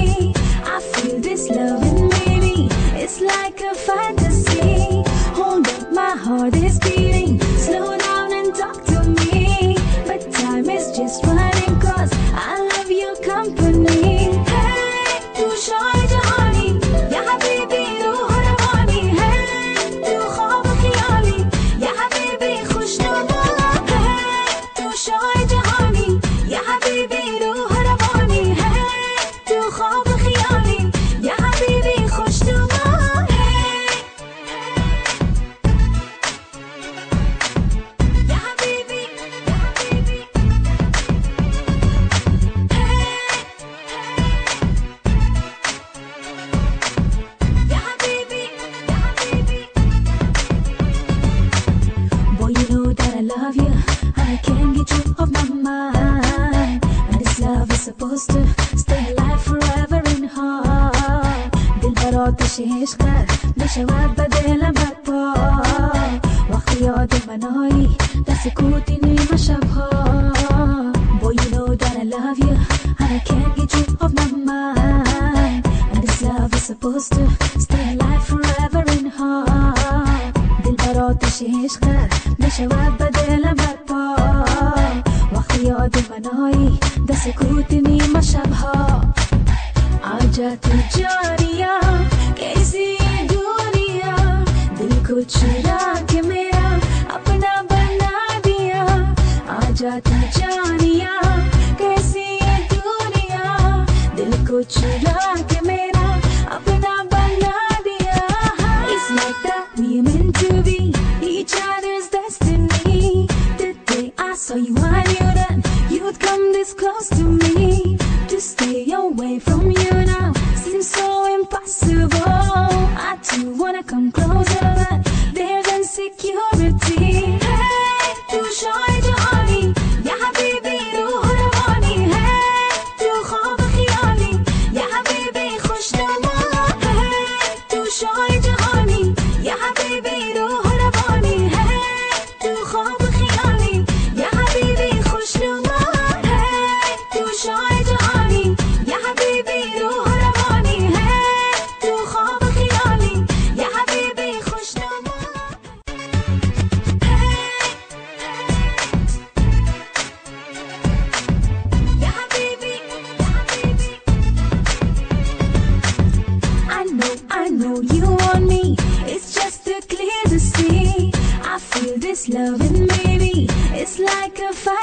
me. I feel this loving, baby. It's like a fantasy. Hold up, my heart is beating. Slow down and talk to me. But time is just running, cause I love your company. Hey, tu shoy jahani, ya habibi ruh rawani. Hey, tu khwab khiyali, ya habibi khushnuma. Hey, tu shoy jahani, ya habibi ruh rawani. Hey, tu khwab khiyali, ya habibi khushnuma. Ya habibi, ya habibi. Ya habibi, ya habibi. Boy, you know that I love you. I can't get you off my mind. And this love is supposed to stay alive forever in heart. दिल पर आतिश इश्क بشوات بدل برپا. وقتی یاد منایی در سکوتی نیمه شبها. Boy, you know that I love you and I can't get you off my mind. And this love is supposed to stay alive forever in heart. दिल पर आतिश इश्क بشوات بدل برپا. وقتی یاد منایی در سکوتی نیمه شبها. आजा तू जानिया कैसी ये दुनिया. दिल को चुरा के मेरा अपना बना दिया. आजा तू जानिया कैसी ये दुनिया. दिल को चुरा के मेरा अपना बना दिया. It's like that we are meant to be each other's destiny. The day I saw you I knew that you'd come this close to me. To stay away from you now seems so impossible. I too wanna come closer, but there's insecurity. Hey, tu shoy jahani, ya habibi ruh rawani. Hey, tu khwab khiyali, ya habibi khushnuma. Hey, tu shoy jahani, ya habibi ruh rawani. Hey, tu khwab khiyali, ya habibi khushnuma. Hey, tu shoy jahani, ya habibi ruh rawani. Hey, tu khwab khiyali, ya habibi khushnuma. Ya habibi, ya habibi. I know you want me. It's just too clear to see. I feel this loving, baby. It's like a fire.